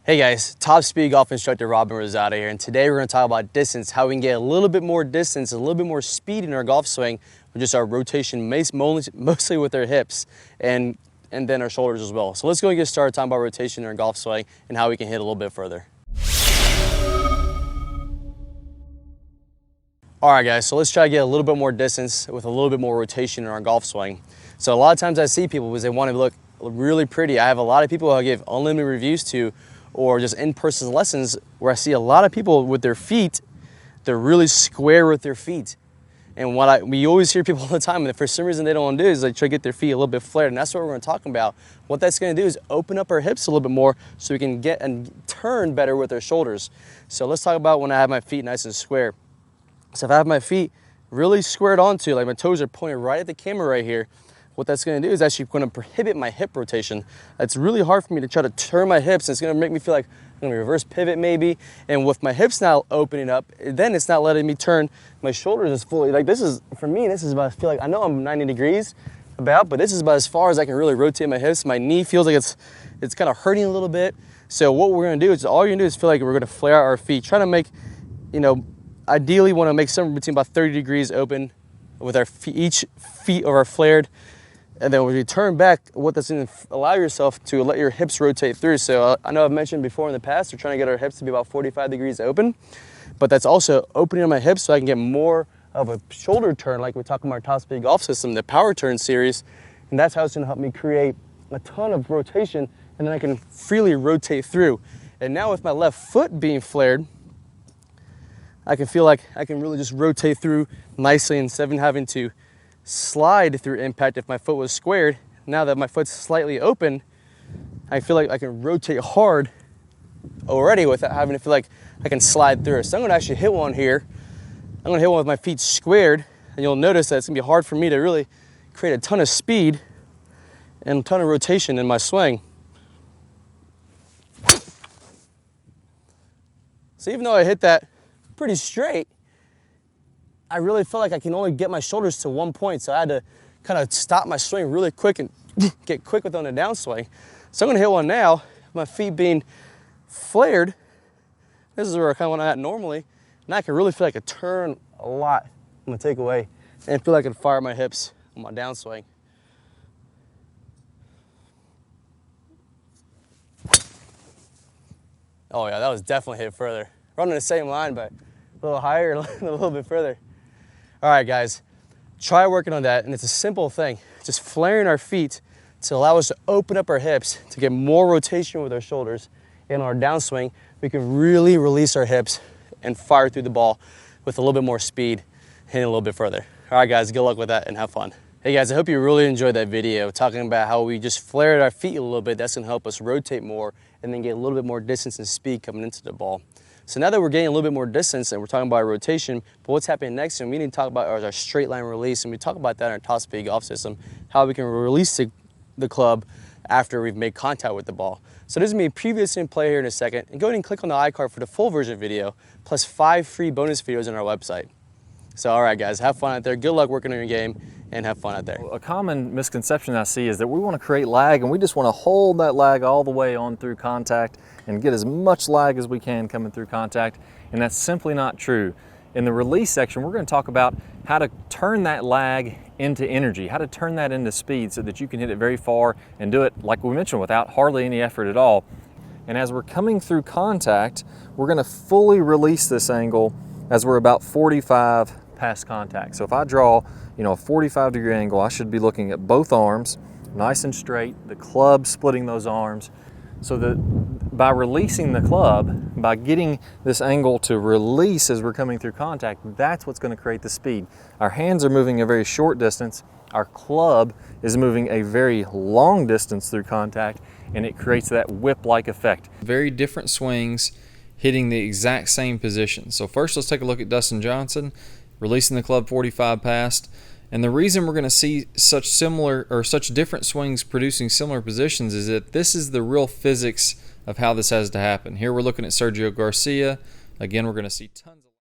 Hey guys, top speed golf instructor Robin Rosado here, and today we're going to talk about distance, how we can get a little bit more distance, a little bit more speed in our golf swing with just our rotation, mostly with our hips and then our shoulders as well. So let's go and get started talking about rotation in our golf swing and how we can hit a little bit further. All right guys, so let's try to get a little bit more distance with a little bit more rotation in our golf swing. So a lot of times I see people because they want to look really pretty. I have a lot of people who I give unlimited reviews to, or just in-person lessons, where I see a lot of people with their feet, they're really square with their feet. And we always hear people all the time, and for some reason they don't want to do is like try to get their feet a little bit flared, and that's what we're going to talk about. What that's going to do is open up our hips a little bit more so we can get and turn better with our shoulders. So let's talk about when I have my feet nice and square. So if I have my feet really squared onto, like my toes are pointed right at the camera right here, what that's going to do is actually going to prohibit my hip rotation. It's really hard for me to try to turn my hips. It's going to make me feel like I'm going to reverse pivot maybe. And with my hips now opening up, then it's not letting me turn my shoulders as fully. Like this is, for me, this is about, I feel like, I know I'm 90 degrees about, but this is about as far as I can really rotate my hips. My knee feels like it's kind of hurting a little bit. So what we're going to do is, all you're going to do is feel like we're going to flare out our feet. Try to make, ideally want to make somewhere between about 30 degrees open with our feet, each feet of our flared. And then when you turn back, what that's going to allow yourself to let your hips rotate through. So I know I've mentioned before in the past, we're trying to get our hips to be about 45 degrees open, but that's also opening up my hips so I can get more of a shoulder turn, like we're talking about our top speed golf system, the power turn series. And that's how it's going to help me create a ton of rotation, and then I can freely rotate through. And now with my left foot being flared, I can feel like I can really just rotate through nicely instead of having to slide through impact if my foot was squared. Now that my foot's slightly open, I feel like I can rotate hard already without having to feel like I can slide through. So I'm going to actually hit one here. I'm going to hit one with my feet squared, and you'll notice that it's going to be hard for me to really create a ton of speed and a ton of rotation in my swing. So even though I hit that pretty straight, I really felt like I can only get my shoulders to one point, so I had to kind of stop my swing really quick and get quick with on the downswing. So I'm going to hit one now, my feet being flared. This is where I kind of want to at normally. Now I can really feel like I turn a lot on the takeaway and feel like I can fire my hips on my downswing. Oh yeah, that was definitely hit further. Running the same line, but a little higher, a little bit further. All right, guys, try working on that, and it's a simple thing. Just flaring our feet to allow us to open up our hips to get more rotation with our shoulders. In our downswing, we can really release our hips and fire through the ball with a little bit more speed, hitting a little bit further. All right, guys, good luck with that and have fun. Hey guys, I hope you really enjoyed that video talking about how we just flared our feet a little bit. That's gonna help us rotate more and then get a little bit more distance and speed coming into the ball. So now that we're getting a little bit more distance and we're talking about rotation, but what's happening next, and we need to talk about our straight line release, and we talk about that in our top speed golf system, how we can release the club after we've made contact with the ball. So there's gonna be a preview in play here in a second, and go ahead and click on the iCard for the full version video, plus 5 free bonus videos on our website. So all right guys, have fun out there, good luck working on your game, and have fun out there. A common misconception I see is that we want to create lag, and we just want to hold that lag all the way on through contact and get as much lag as we can coming through contact, and that's simply not true. In the release section, we're going to talk about how to turn that lag into energy, how to turn that into speed so that you can hit it very far and do it, like we mentioned, without hardly any effort at all. And as we're coming through contact, we're going to fully release this angle as we're about 45 past contact. So if I draw, a 45-degree angle, I should be looking at both arms, nice and straight, the club splitting those arms, so that by releasing the club, by getting this angle to release as we're coming through contact, that's what's going to create the speed. Our hands are moving a very short distance, our club is moving a very long distance through contact, and it creates that whip-like effect. Very different swings, hitting the exact same position. So first let's take a look at Dustin Johnson, releasing the club 45 past. And the reason we're going to see such different swings producing similar positions is that this is the real physics of how this has to happen. Here we're looking at Sergio Garcia. Again, we're going to see tons of